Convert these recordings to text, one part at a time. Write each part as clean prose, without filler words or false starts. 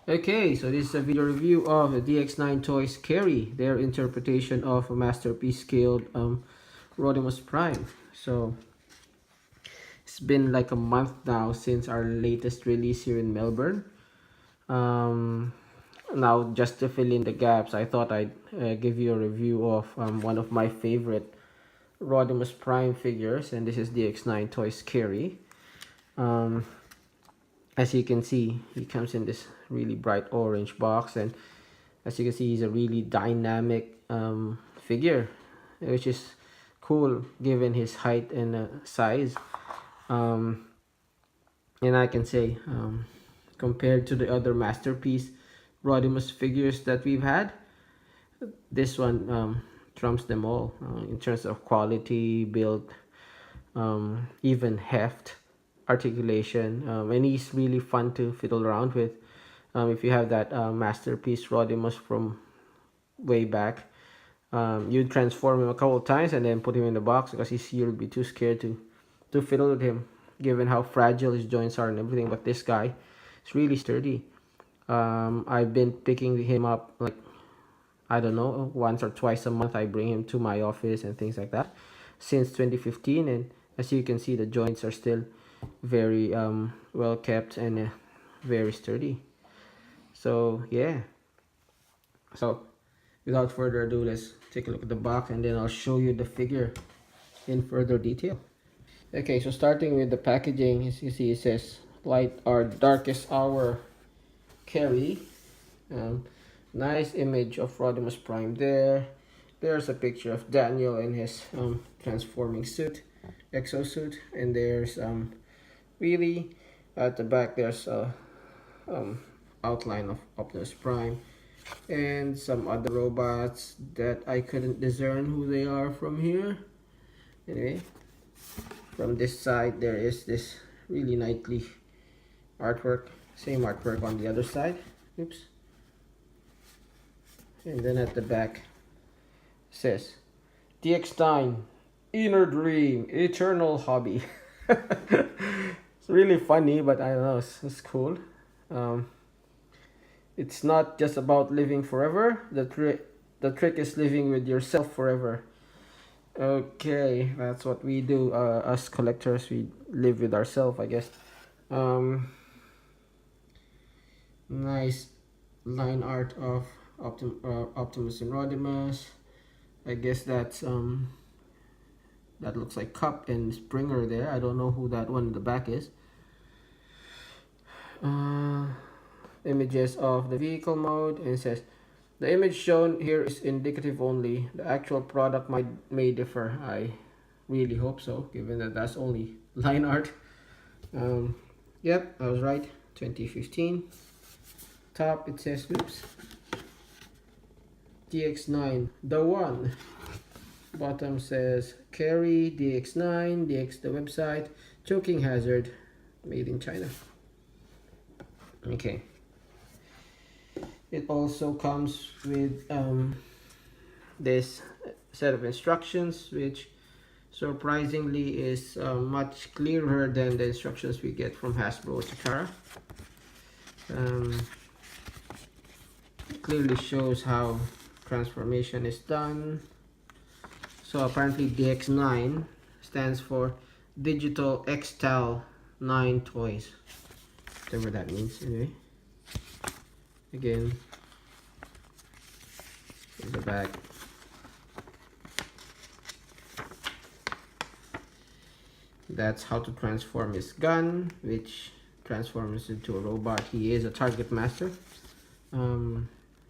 Okay, so this is a video review of the DX9Toys Carry, their interpretation of a masterpiece scaled Rodimus Prime. So it's been like a month now since our latest release here in Melbourne. Um, Now, just to fill in the gaps, I thought I'd give you a review of one of my favorite Rodimus Prime figures, and this is DX9Toys Carry. Um, as you can see, he comes in this really bright orange box, and as you can see, he's a really dynamic figure, which is cool given his height and size. um, and I can say, compared to the other masterpiece Rodimus figures that we've had, this one trumps them all in terms of quality, build, even heft, articulation, and he's really fun to fiddle around with. If you have that masterpiece Rodimus from way back, you'd transform him a couple of times and then put him in the box because you'll be too scared to fiddle with him, given how fragile his joints are and everything. But this guy is really sturdy. I've been picking him up, like, I don't know, once or twice a month. I bring him to my office and things like that since 2015, and as you can see, the joints are still very well kept and very sturdy. So yeah, so without further ado, let's take a look at the box and then I'll show you the figure in further detail. Okay, so starting with the packaging, as you see, it says light or darkest hour Carry. Nice image of Rodimus Prime there. There's a picture of Daniel in his transforming suit, exosuit, and there's really at the back there's a outline of Optimus Prime and some other robots that I couldn't discern who they are from here. Anyway, from this side there is this really knightly artwork, same artwork on the other side. Oops. And then at the back says DX9, inner dream, eternal hobby. It's really funny, but I don't know, it's cool. It's not just about living forever. The trick is living with yourself forever. Okay, that's what we do. Us collectors, we live with ourselves, I guess. Nice line art of Optimus and Rodimus. I guess that's that looks like Cup and Springer there. I don't know who that one in the back is. Images of the vehicle mode, and it says the image shown here is indicative only. The actual product may differ. I really hope so, given that that's only line art. Yep, I was right. 2015. Top it says, oops, DX9, the one. Bottom says Carry, DX9, DX the website, choking hazard, made in China. Okay. It also comes with this set of instructions, which surprisingly is much clearer than the instructions we get from Hasbro or Takara. Clearly shows how transformation is done. So apparently DX9 stands for Digital Xtal 9 Toys, whatever that means. Anyway, again, in the back, that's how to transform his gun, which transforms into a robot. He is a target master.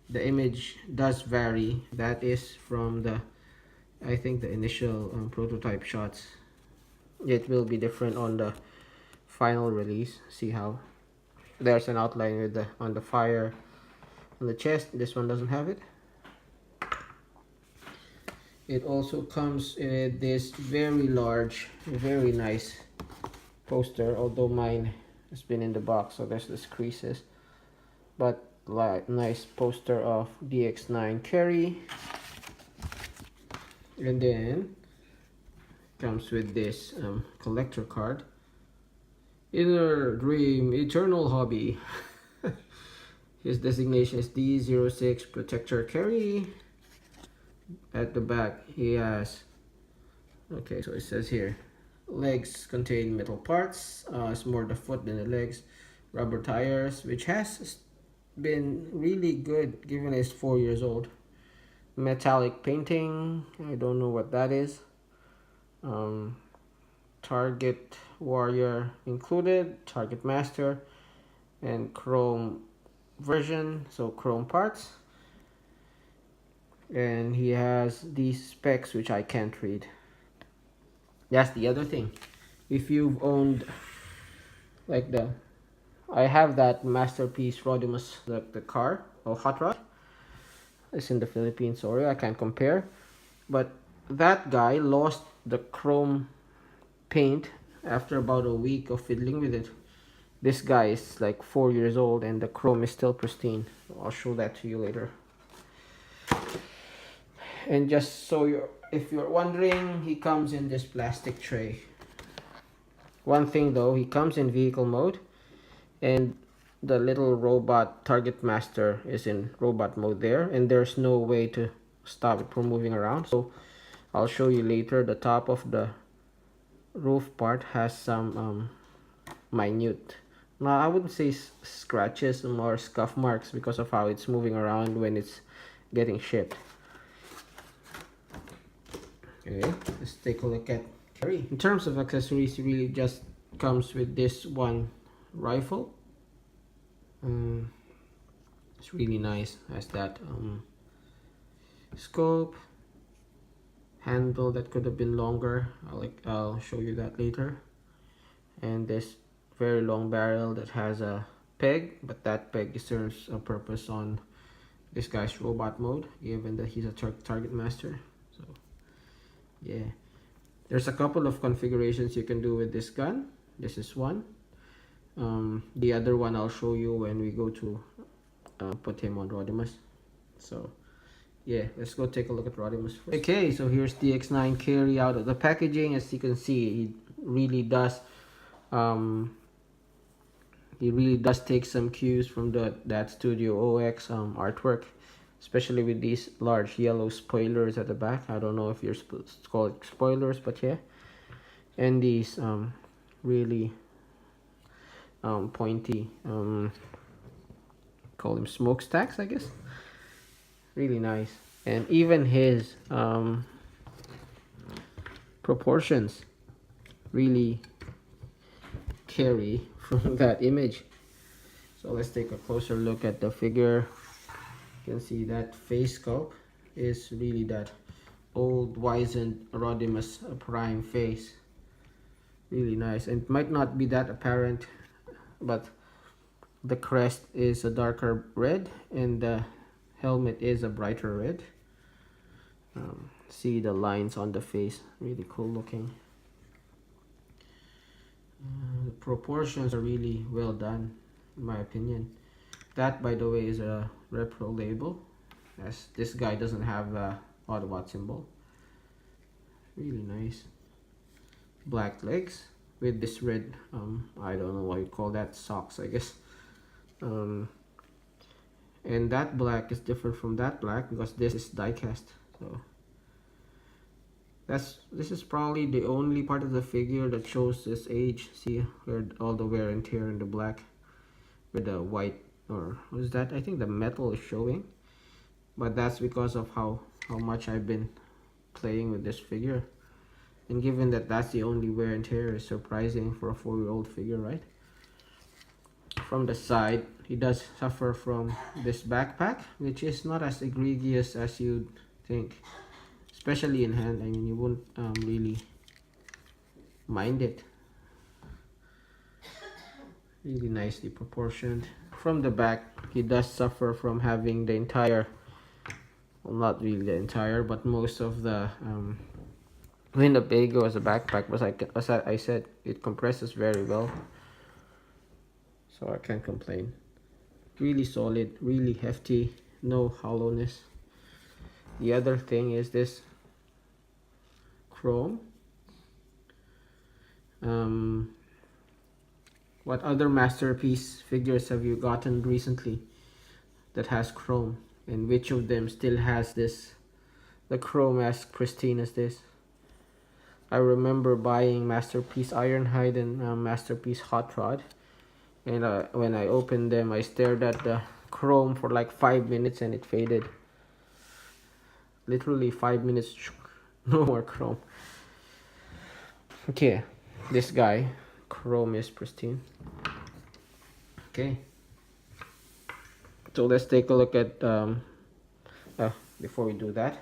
The image does vary. That is from the, I think, the initial prototype shots. It will be different on the final release. See how there's an outline with the on the fire on the chest. This one doesn't have it. It also comes with this very large, very nice poster, although mine has been in the box, so there's this creases, but like nice poster of DX9 Carry. And then comes with this collector card, inner dream, eternal hobby. His designation is D06 Protector Carry. At the back he has, okay, so it says here, legs contain metal parts. It's more the foot than the legs. Rubber tires, which has been really good given it's 4 years old. Metallic painting, I don't know what that is. Target Warrior included, Target Master, and chrome version, so chrome parts. And he has these specs which I can't read. That's the other thing. If you've owned like I have that masterpiece Rodimus, the car or hot rod. It's in the Philippines, sorry, I can't compare. But that guy lost the chrome paint after about a week of fiddling with it. This guy is like 4 years old and the chrome is still pristine. I'll show that to you later. And just so if you're wondering, he comes in this plastic tray. One thing though, he comes in vehicle mode, and the little robot Target Master is in robot mode there, and there's no way to stop it from moving around. So I'll show you later. The top of the roof part has some minute, now I wouldn't say scratches, or scuff marks because of how it's moving around when it's getting shipped. Okay, let's take a look at carry. In terms of accessories, it really just comes with this one rifle. It's really nice. Has that scope, handle that could have been longer. I'll show you that later. And this very long barrel that has a peg, but that peg serves a purpose on this guy's robot mode, given that he's a target master. So yeah, there's a couple of configurations you can do with this gun. This is one. The other one I'll show you when we go to put him on Rodimus. So yeah, let's go take a look at Rodimus first. Okay, so here's DX9 carry out of the packaging. As you can see, he really does take some cues from that Studio OX artwork, especially with these large yellow spoilers at the back. I don't know if you're supposed to call it spoilers, but yeah. And these really pointy, call them smokestacks, I guess. Really nice. And even his proportions really carry from that image. So let's take a closer look at the figure. You can see that face sculpt is really that old wizened Rodimus Prime face. Really nice. And it might not be that apparent, but the crest is a darker red and the helmet is a brighter red. See the lines on the face, really cool looking. The proportions are really well done, in my opinion. That, by the way, is a repro label, as this guy doesn't have the Autobot symbol. Really nice. Black legs with this red, I don't know what you call that, socks, I guess. And that black is different from that black because this is die cast. So this is probably the only part of the figure that shows this age. See where all the wear and tear in the black with the white, or what is that? I think the metal is showing, but that's because of how much I've been playing with this figure. And given that that's the only wear and tear, is surprising for a 4-year-old figure, right? From the side, he does suffer from this backpack, which is not as egregious as you'd think, especially in hand. I mean, you wouldn't really mind it. Really nicely proportioned. From the back, he does suffer from having the entire, well, not really the entire, but most of the Winnebago as a backpack. But as I said, it compresses very well, so I can't complain. Really solid, really hefty, no hollowness. The other thing is this chrome. What other masterpiece figures have you gotten recently? that has chrome, and which of them still has this, the chrome as pristine as this. I remember buying Masterpiece Ironhide and Masterpiece Hot Rod, and when I opened them, I stared at the chrome for like 5 minutes and it faded. Literally 5 minutes, no more chrome. Okay, this guy, chrome is pristine. Okay, so let's take a look at before we do that,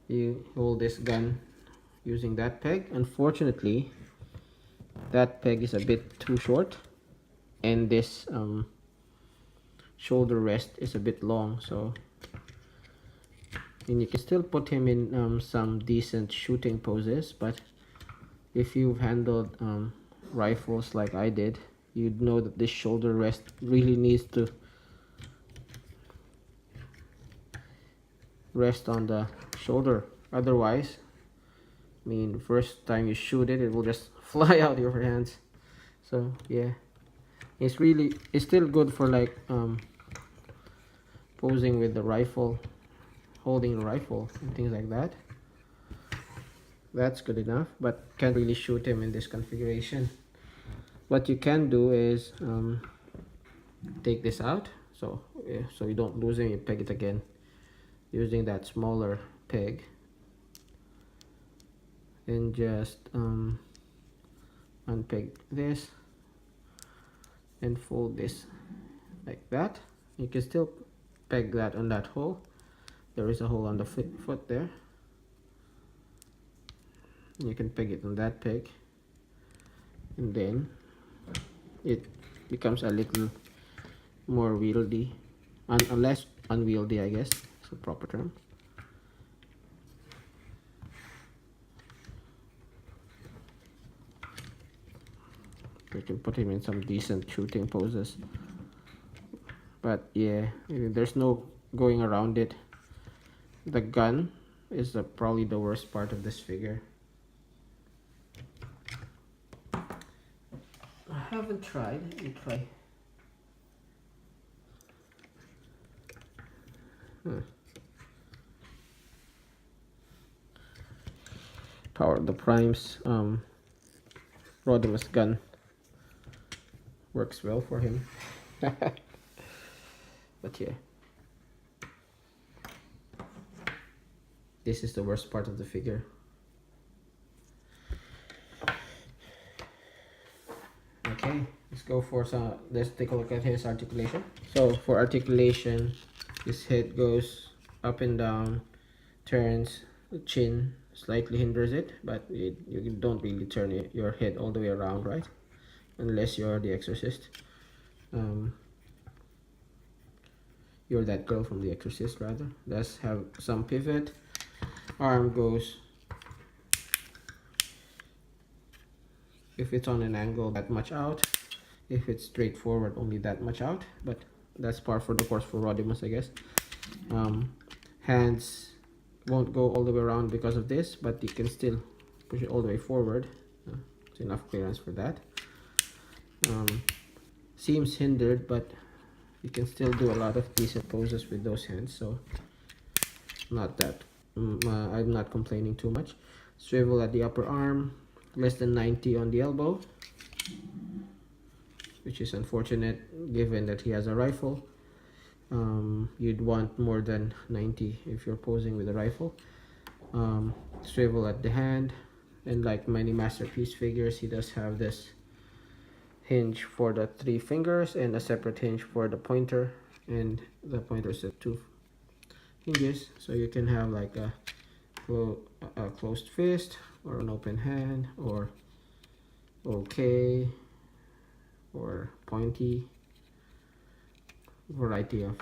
you hold this gun using that peg. Unfortunately, that peg is a bit too short, and this shoulder rest is a bit long, so, and you can still put him in some decent shooting poses, but if you've handled rifles like I did, you'd know that this shoulder rest really needs to rest on the shoulder. Otherwise, I mean, first time you shoot it, it will just fly out of your hands. So yeah, it's still good for like posing with the rifle, holding the rifle and things like that. That's good enough, but can't really shoot him in this configuration. What you can do is take this out, so so you don't lose him. You peg it again using that smaller peg, and just unpeg this and fold this like that. You can still peg that on that hole. There is a hole on the foot there. You can peg it on that peg, and then it becomes a little more wieldy, less unwieldy, I guess is the proper term. You can put him in some decent shooting poses, but yeah, there's no going around it. The gun is probably the worst part of this figure. I haven't tried. Let me try. Power the Prime's Rodimus gun works well for him. But yeah, this is the worst part of the figure. Okay, let's go for some. Let's take a look at his articulation. So for articulation, his head goes up and down, turns, the chin slightly hinders it, but you don't really turn your head all the way around, right? Unless you're the Exorcist. You're that girl from The Exorcist, rather. Does have some pivot. Arm goes, if it's on an angle, that much out. If it's straightforward, only that much out. But that's par for the course for Rodimus, I guess. Hands won't go all the way around because of this, but you can still push it all the way forward. It's enough clearance for that. Seems hindered, but you can still do a lot of decent poses with those hands, so not that I'm not complaining too much. Swivel at the upper arm, less than 90 on the elbow, which is unfortunate given that he has a rifle. You'd want more than 90 if you're posing with a rifle. Swivel at the hand, and like many Masterpiece figures, he does have this hinge for the 3 fingers and a separate hinge for the pointer, and the pointer is at 2 hinges, so you can have like a closed fist or an open hand, or okay, or pointy. Variety of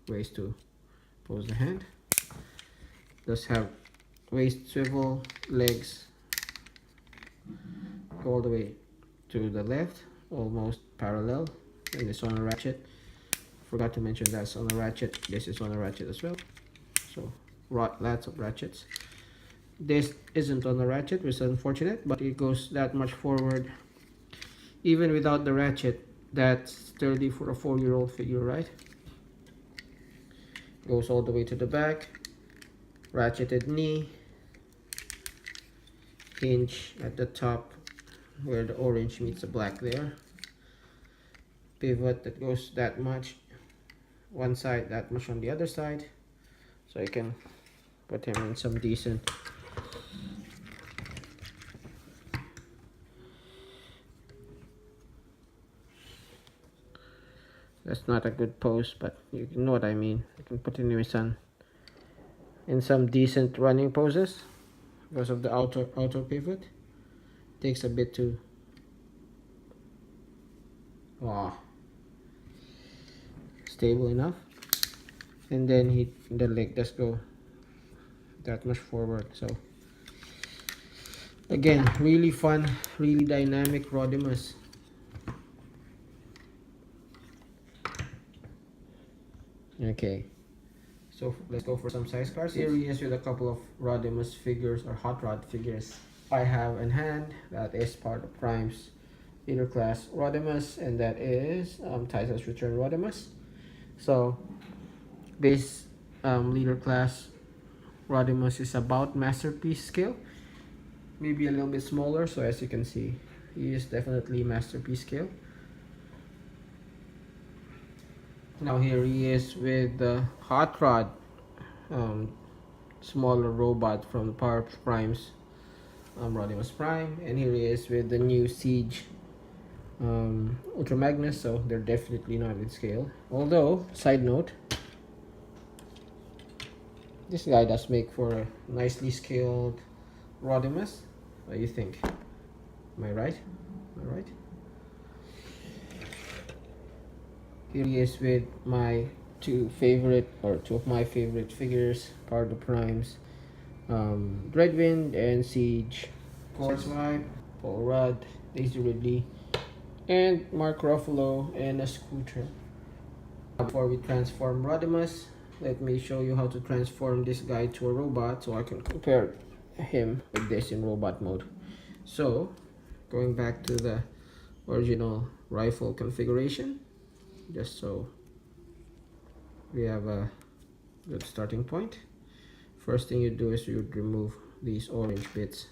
ways to pose the hand. Does have waist swivel, legs go all the way to the left, almost parallel, and it's on a ratchet. Forgot to mention that's on a ratchet. This is on a ratchet as well, so lots of ratchets. This isn't on a ratchet, which is unfortunate, but it goes that much forward. Even without the ratchet, that's sturdy for a 4-year-old figure, right? goes all the way to the back, ratcheted knee, hinge at the top where the orange meets the black there, pivot that goes that much one side, that much on the other side, so you can put him in some decent that's not a good pose, but you know what I mean. You can put him in some decent running poses because of the outer pivot. Takes a bit to stable enough, and then the leg does go that much forward. So again, really fun, really dynamic Rodimus. Okay, so let's go for some size cards. Here he is with a couple of Rodimus figures or hot rod figures I have in hand. That is part of Prime's leader class Rodimus, and that is Titan's Return Rodimus. So this leader class Rodimus is about masterpiece scale, maybe a little bit smaller. So as you can see, he is definitely masterpiece scale. Now here he is with the hot rod smaller robot from the Power Prime's Rodimus Prime, and here he is with the new Siege Ultra Magnus. So they're definitely not in scale, although side note, this guy does make for a nicely scaled Rodimus. What do you think? Am I right? Am I right? Here he is with my two of my favorite figures, Power the Primes, Dreadwind and Siege, Corswipe, Paul Rudd, Daisy Ridley, and Mark Ruffalo, and a scooter. Before we transform Rodimus, let me show you how to transform this guy to a robot so I can compare him with this in robot mode. So going back to the original rifle configuration, just so we have a good starting point. First thing you do is you'd remove these orange bits,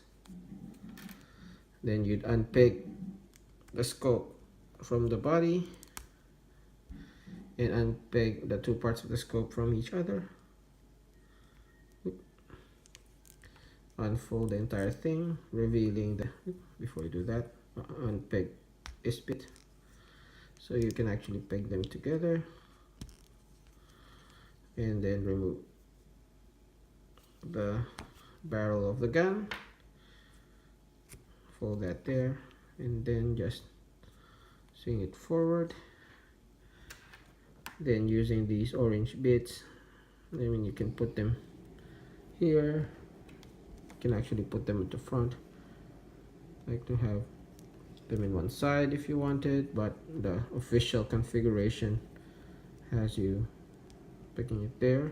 then you'd unpeg the scope from the body and unpeg the two parts of the scope from each other. Unfold the entire thing, revealing the before you do that, unpeg this bit so you can actually peg them together, and then remove the barrel of the gun, fold that there, and then just swing it forward. Then using these orange bits, I mean, you can put them here, you can actually put them at the front. I like to have them in one side if you wanted, but the official configuration has you picking it there.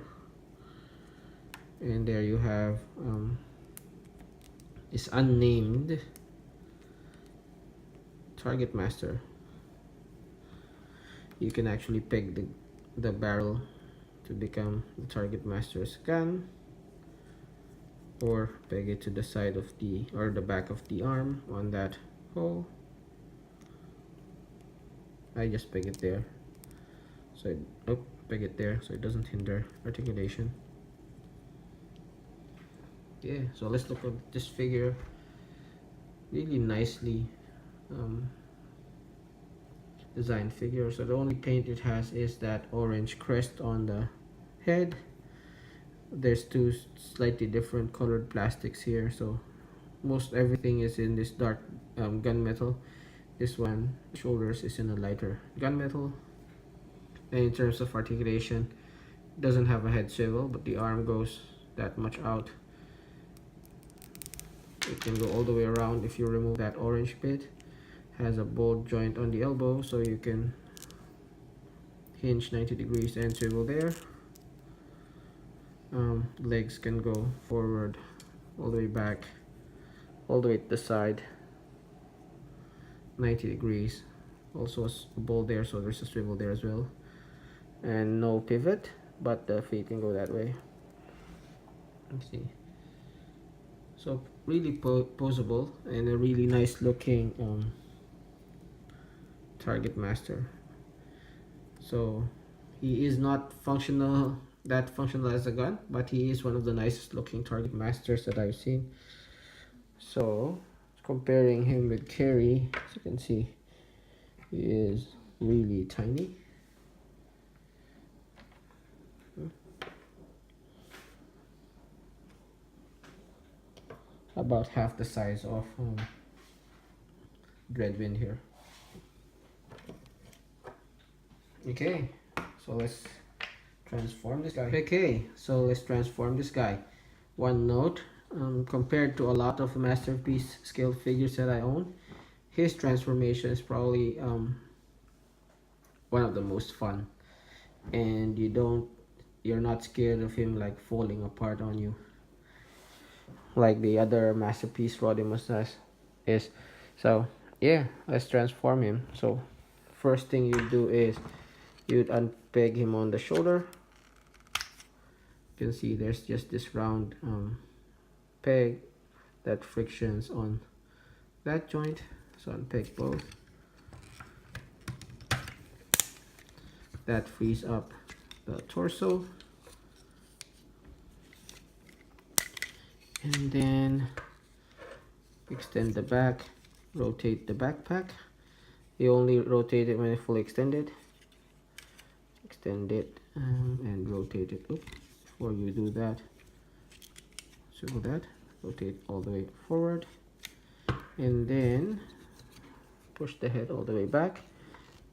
And there you have this unnamed Target Master. You can actually peg the barrel to become the Target Master's gun, or peg it to the side of the back of the arm on that hole. I just peg it there, so peg it there so it doesn't hinder articulation. Yeah, so let's look at this figure. Really nicely designed figure. So the only paint it has is that orange crest on the head. There's two slightly different colored plastics here, so most everything is in this dark gunmetal. This one, shoulders, is in a lighter gunmetal. And in terms of articulation, it doesn't have a head swivel, but the arm goes that much out. It can go all the way around if you remove that orange bit. Has a bolt joint on the elbow, so you can hinge 90 degrees and swivel there. Legs can go forward, all the way back, all the way to the side, 90 degrees. Also a bolt there, so there's a swivel there as well. And no pivot, but the feet can go that way. Let's see. So really posable and a really nice looking target master. So he is not that functional as a gun, but he is one of the nicest looking target masters that I've seen. So comparing him with Carry, as you can see, he is really tiny. About half the size of Dreadwind here. Okay, so let's transform this guy. Okay, so let's transform this guy. One note, compared to a lot of masterpiece scale figures that I own, his transformation is probably one of the most fun, and you're not scared of him like falling apart on you like the other masterpiece Rodimus is. So yeah, let's transform him. So first thing you do is you'd unpeg him on the shoulder. You can see there's just this round peg that frictions on that joint, so unpeg both. That frees up the torso, and then extend the back, rotate the backpack. You only rotate it when it's fully extended. Extend it and rotate it. Oops. Before you do that, so that rotate all the way forward, and then push the head all the way back,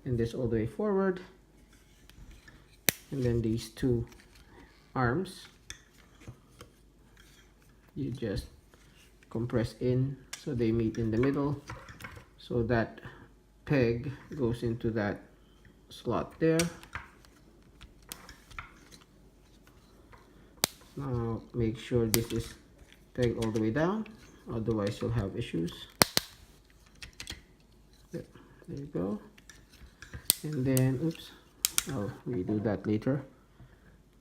and this all the way forward, and then these two arms you just compress in so they meet in the middle, so that peg goes into that slot there. Now make sure this is pegged all the way down, otherwise you'll have issues. There you go. And then, oops, I'll redo that later.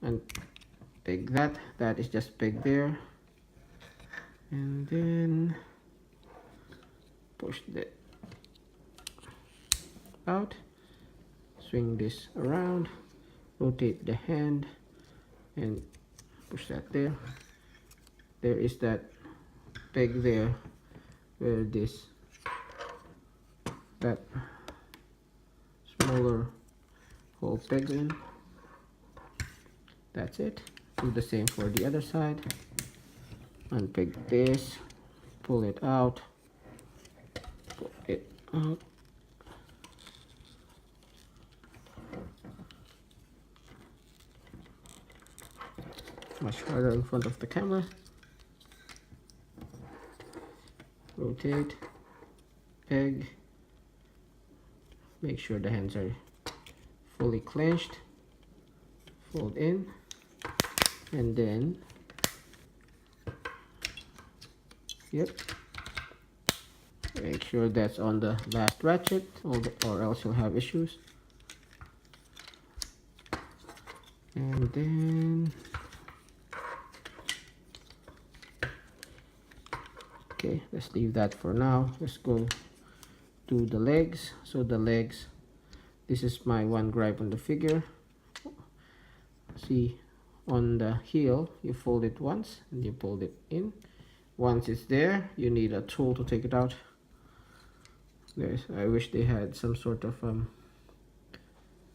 And peg that is just pegged there. And then push that out, swing this around, rotate the hand, and push that there. There is that peg there where that smaller hole pegs in. That's it. Do the same for the other side. Unpeg this, pull it out, pull it out. Much harder in front of the camera. Rotate, peg, make sure the hands are fully clenched, fold in, and then make sure that's on the last ratchet, or else you'll have issues. And then okay, let's leave that for now. Let's go to the legs. So the legs, this is my one gripe on the figure. See, on the heel you fold it once and you pull it in. Once it's there, you need a tool to take it out. I wish they had some sort of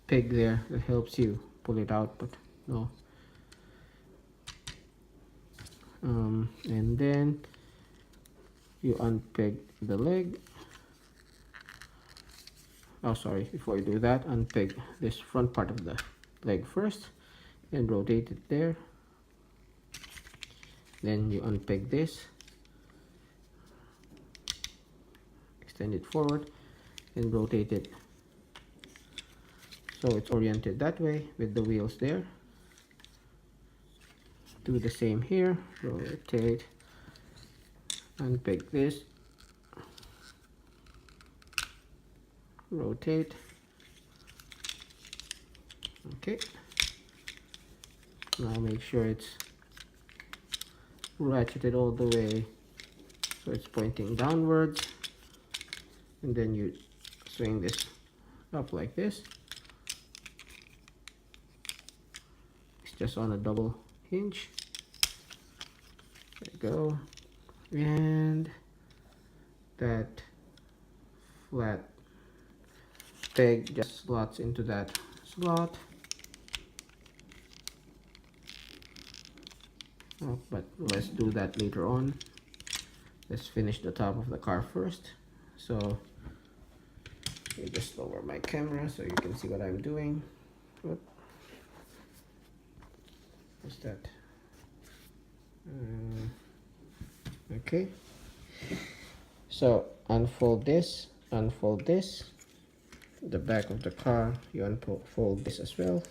peg there that helps you pull it out, but no. And then you unpeg the leg. Oh, sorry, before you do that, unpeg this front part of the leg first and rotate it there. Then you unpeg this, extend it forward and rotate it so it's oriented that way with the wheels there. Do the same here, rotate, unpeg this, rotate, okay, Now make sure it's ratcheted all the way so it's pointing downwards, and then you swing this up like this. It's just on a double hinge. There you go. And that flat peg just slots into that slot. Oh, but let's do that later on. Let's finish the top of the car first. So let me just lower my camera so you can see what I'm doing. Whoop. What's that? Okay. So unfold this, the back of the car, you unfold this as well.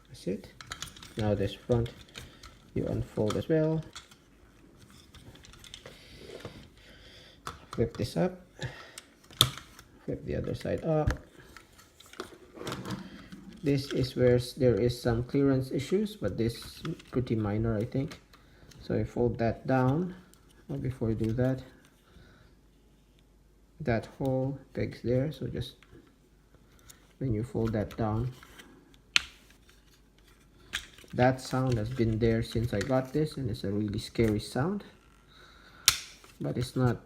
That's it. Now this front you unfold as well. Flip this up, flip the other side up. This is where there is some clearance issues, but this is pretty minor, I think. So I fold that down. Well, before you do that, that hole pegs there, so just when you fold that down, that sound has been there since I got this, and it's a really scary sound, but it's not,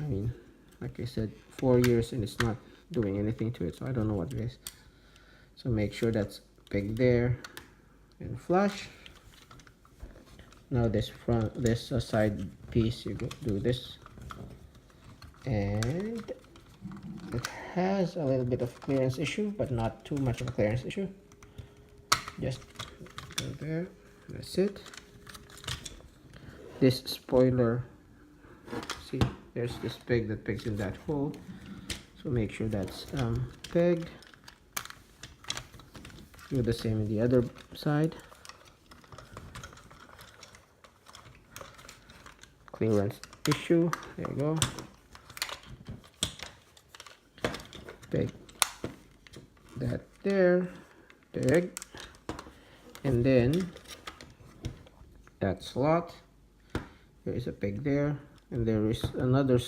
I mean, like I said, 4 years and it's not doing anything to it, so I don't know what it is. So make sure that's pegged there and flush. Now this side piece, you do this, and it has a little bit of clearance issue, but not too much of a clearance issue. Just go there. That's it. This spoiler, see, there's this peg that pegs in that hole, so make sure that's pegged. Do the same in the other side. Clearance issue, there you go. Peg that there, peg, and then that slot, there is a peg there, and there is another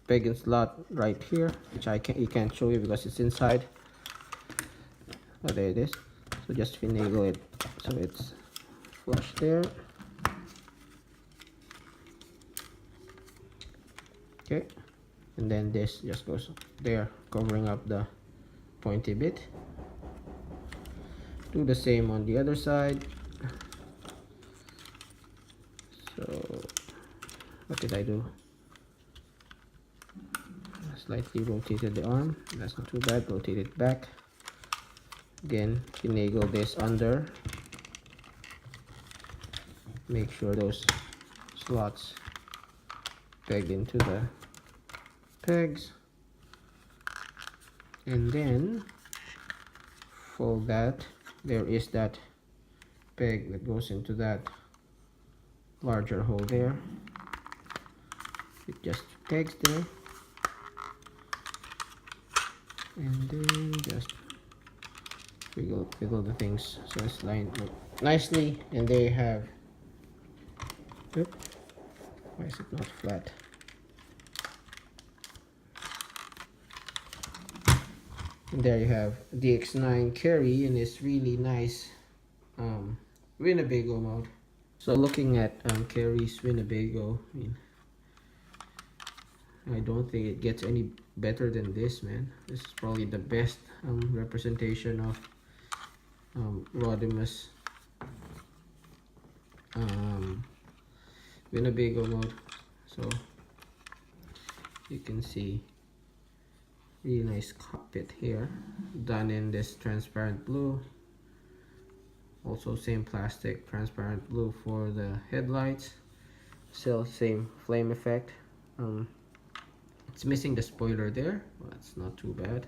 peg and slot right here, which you can't show you because it's inside. Oh, there it is. So just finagle it so it's flush there. Okay, and then this just goes there, covering up the pointy bit. Do the same on the other side. So what did I do? Slightly rotated the arm. That's not too bad. Rotate it back. Again, finagle this under. Make sure those slots peg into the pegs, and then fold that. There is that peg that goes into that larger hole there. It just pegs there, and then just wiggle the things so it's lined up nicely, and there you have. Oop, why is it not flat? And there you have DX9 Carry in this really nice Winnebago mode. So looking at Carry's Winnebago, I mean, I don't think it gets any better than this, man. This is probably the best representation of Rodimus Winnebago mode. So you can see really nice cockpit here, done in this transparent blue. Also same plastic transparent blue for the headlights. Still same flame effect. It's missing the spoiler there, but it's not too bad.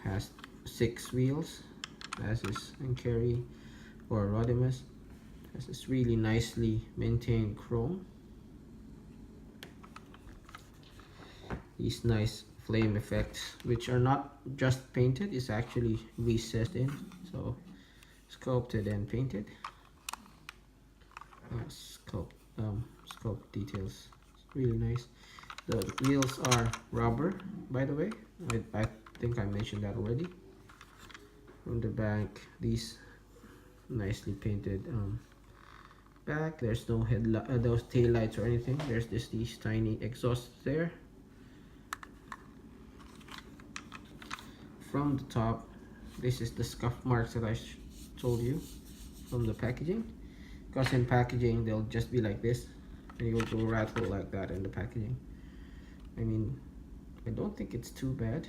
Has 6 wheels, as is in Carry or Rodimus. Has this really nicely maintained chrome. these nice flame effects, which are not just painted, it's actually recessed in, so sculpted and painted. Sculpt details, it's really nice. The wheels are rubber, by the way. I think I mentioned that already. From the back, these nicely painted back. There's no those tail lights or anything. There's just these tiny exhausts there. From the top, this is the scuff marks that I told you from the packaging. Because in packaging, they'll just be like this, and you will rattle like that in the packaging. I mean, I don't think it's too bad,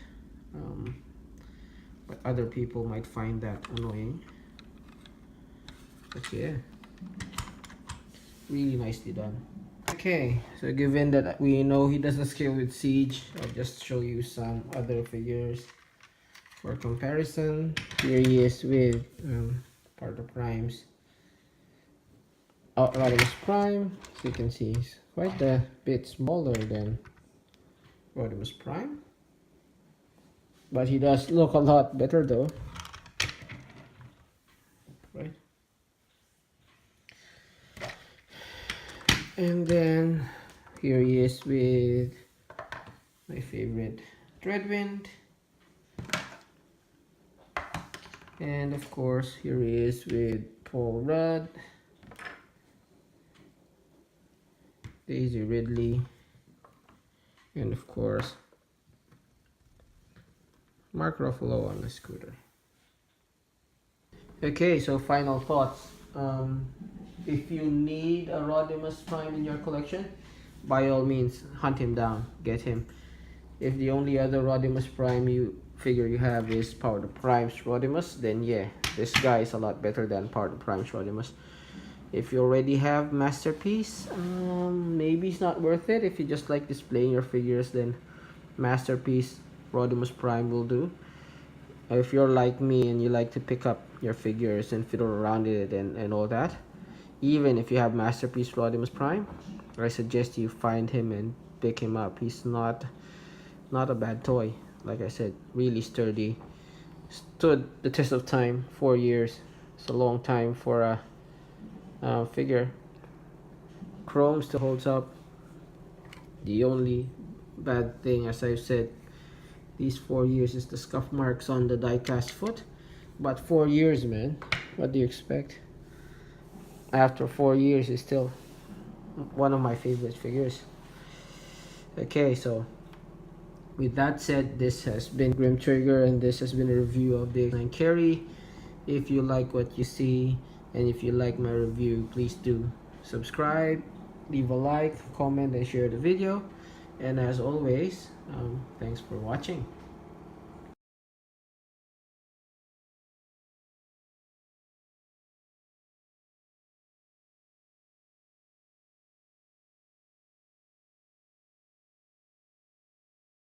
but other people might find that annoying. But yeah, really nicely done. Okay, so given that we know he doesn't scale with Siege, I'll just show you some other figures for comparison. Here he is with part of Prime's Rodimus Prime. So you can see he's quite a bit smaller than Rodimus Prime, but he does look a lot better though, right? And then here he is with my favorite Dreadwind, and of course here he is with Paul Rudd, Daisy Ridley, and of course Mark Ruffalo on the scooter. Okay, so final thoughts. If you need a Rodimus Prime in your collection, by all means hunt him down, get him. If the only other Rodimus Prime figure you have is Power the Prime's Rodimus, then yeah, this guy is a lot better than Power the Prime's Rodimus. If you already have Masterpiece, maybe it's not worth it. If you just like displaying your figures, then Masterpiece Rodimus Prime will do. If you're like me and you like to pick up your figures and fiddle around it and all that, even if you have Masterpiece Rodimus Prime, I suggest you find him and pick him up. He's not a bad toy. Like I said, really sturdy, stood the test of time. 4 years, it's a long time for a figure. Chrome still holds up. The only bad thing, as I've said, these 4 years is the scuff marks on the die-cast foot. But 4 years, man, what do you expect? After 4 years, it's still one of my favorite figures. Okay, so with that said, this has been Grim Trigger, and this has been a review of the DX9 Carry. If you like what you see, and if you like my review, please do subscribe, leave a like, comment, and share the video. And as always, thanks for watching.